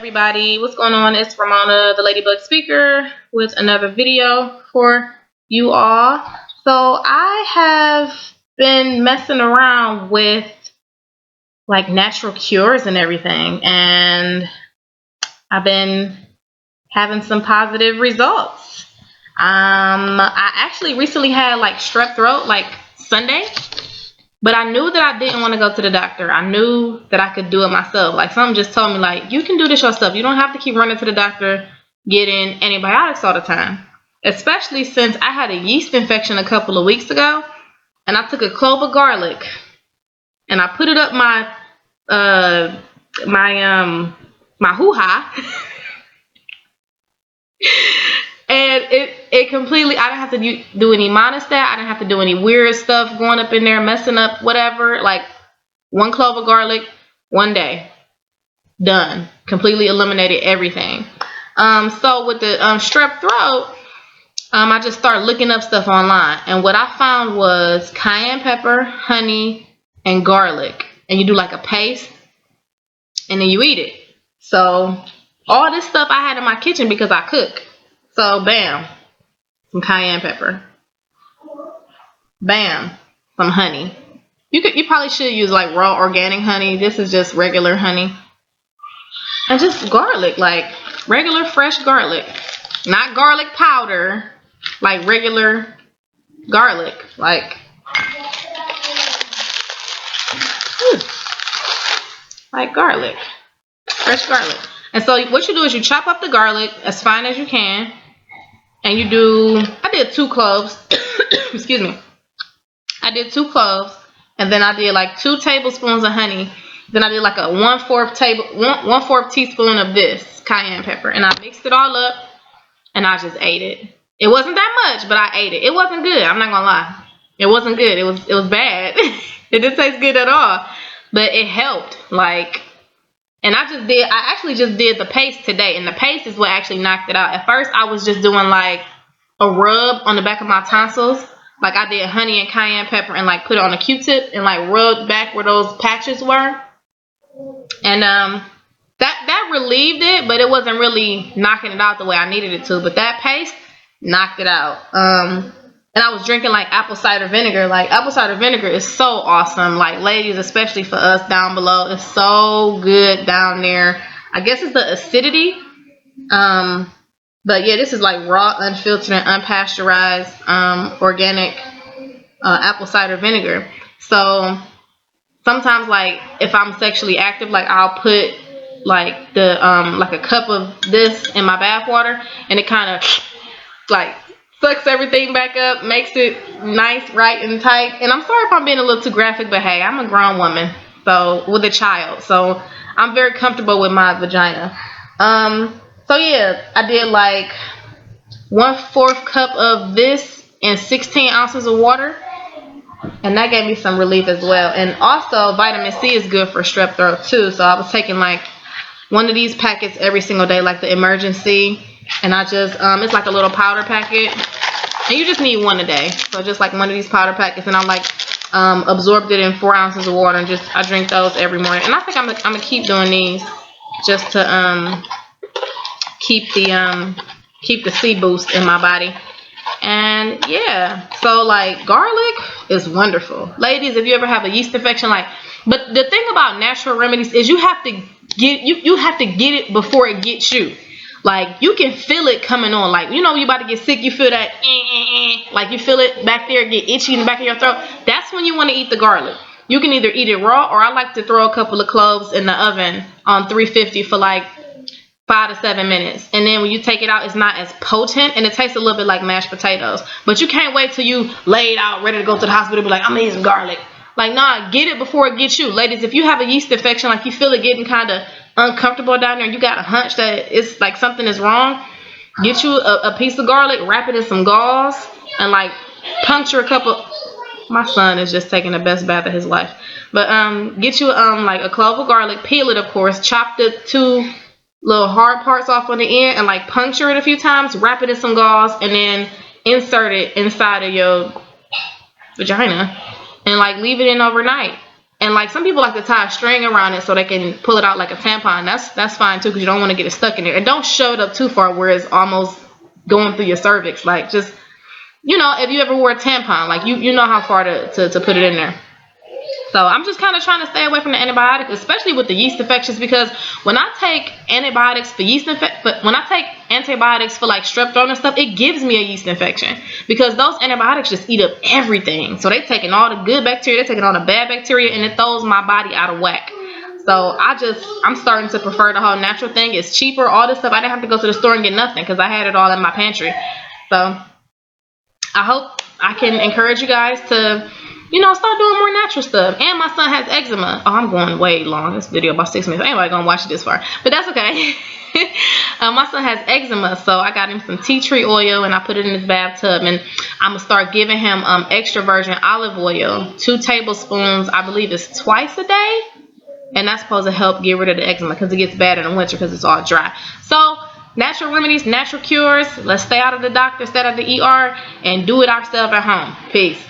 Everybody, what's going on? It's Ramona, the Ladybug Speaker, with another video for you all. So I have been messing around with like natural cures and everything, and I've been having some positive results. I actually recently had like strep throat like Sunday. But I knew that I didn't want to go to the doctor. I knew that I could do it myself. Like, something just told me, like, you can do this yourself. You don't have to keep running to the doctor getting antibiotics all the time. Especially since I had a yeast infection a couple of weeks ago. And I took a clove of garlic. And I put it up my hoo-ha. And it completely, I didn't have to do any monostat. I didn't have to do any weird stuff going up in there, messing up, whatever. Like, one clove of garlic, one day. Done. Completely eliminated everything. So with the strep throat, I just started looking up stuff online. And what I found was cayenne pepper, honey, and garlic. And you do like a paste, and then you eat it. So all this stuff I had in my kitchen because I cook. So bam, some cayenne pepper. Bam, some honey. You probably should use like raw organic honey. This is just regular honey. And just garlic, like regular fresh garlic. Not garlic powder, like regular garlic. Like garlic. Fresh garlic. And so what you do is you chop up the garlic as fine as you can. And you do, I did 2 cloves. Excuse me. I did 2 cloves. And then I did like 2 tablespoons of honey. Then I did like a 1/4 teaspoon of this cayenne pepper. And I mixed it all up. And I just ate it. It wasn't that much, but I ate it. It wasn't good. I'm not gonna lie. It wasn't good. It was bad. It didn't taste good at all. But it helped. Like, and I actually just did the paste today, and the paste is what actually knocked it out. At first, I was just doing like a rub on the back of my tonsils. Like, I did honey and cayenne pepper and like put it on a Q-tip and like rubbed back where those patches were. And that relieved it, but it wasn't really knocking it out the way I needed it to. But that paste knocked it out. And I was drinking like apple cider vinegar. Like, apple cider vinegar is so awesome. Like, ladies, especially for us down below, it's so good down there. I guess it's the acidity. But yeah, this is like raw, unfiltered, and unpasteurized organic apple cider vinegar. So sometimes, like, if I'm sexually active, like, I'll put like the like a cup of this in my bath water, and it kind of like sucks everything back up, makes it nice, right, and tight. And I'm sorry if I'm being a little too graphic, but hey, I'm a grown woman, so with a child, so I'm very comfortable with my vagina. So yeah, I did like 1/4 cup of this and 16 ounces of water, and that gave me some relief as well. And also, vitamin C is good for strep throat too. So I was taking like one of these packets every single day, like the emergency. And I just, it's like a little powder packet. And you just need one a day. So just like one of these powder packets. And I like absorbed it in 4 ounces of water. And just, I drink those every morning. And I think I'm gonna keep doing these just to keep the C boost in my body. And yeah, so like garlic is wonderful. Ladies, if you ever have a yeast infection, like, but the thing about natural remedies is you have to get it before it gets you. Like, you can feel it coming on. Like, you know, you about to get sick, you feel that, like you feel it back there, get itchy in the back of your throat. That's when you want to eat the garlic. You can either eat it raw, or I like to throw a couple of cloves in the oven on 350 for like 5 to 7 minutes. And then when you take it out, it's not as potent, and it tastes a little bit like mashed potatoes. But you can't wait till you laid out, ready to go to the hospital, and be like, I'm gonna eat some garlic. Like, nah, get it before it gets you. Ladies, if you have a yeast infection, like you feel it getting kind of uncomfortable down there, and you got a hunch that it's like something is wrong, get you a piece of garlic, wrap it in some gauze, and like puncture a couple. My son is just taking the best bath of his life. But get you like a clove of garlic, peel it, of course, chop the 2 little hard parts off on the end, and like puncture it a few times, wrap it in some gauze, and then insert it inside of your vagina, and like leave it in overnight. And like some people like to tie a string around it so they can pull it out like a tampon. That's fine too, because you don't want to get it stuck in there. And don't shove it up too far where it's almost going through your cervix. Like just, if you ever wore a tampon, like you know how far to put it in there. So I'm just kind of trying to stay away from the antibiotics, especially with the yeast infections, because when I take antibiotics for when I take antibiotics for like strep throat and stuff, it gives me a yeast infection because those antibiotics just eat up everything. So they're taking all the good bacteria, they're taking all the bad bacteria, and it throws my body out of whack. So I'm starting to prefer the whole natural thing. It's cheaper, all this stuff. I didn't have to go to the store and get nothing because I had it all in my pantry. So I hope I can encourage you guys to start doing more natural stuff. And my son has eczema. Oh, I'm going way long. This video about 6 minutes. Anybody gonna watch it this far, but that's okay. My son has eczema, so I got him some tea tree oil and I put it in his bathtub, and I'm gonna start giving him extra virgin olive oil, 2 tablespoons. I believe it's twice a day, and that's supposed to help get rid of the eczema because it gets bad in the winter because it's all dry. So natural remedies, natural cures. Let's stay out of the doctor, stay out of the ER, and do it ourselves at home. Peace.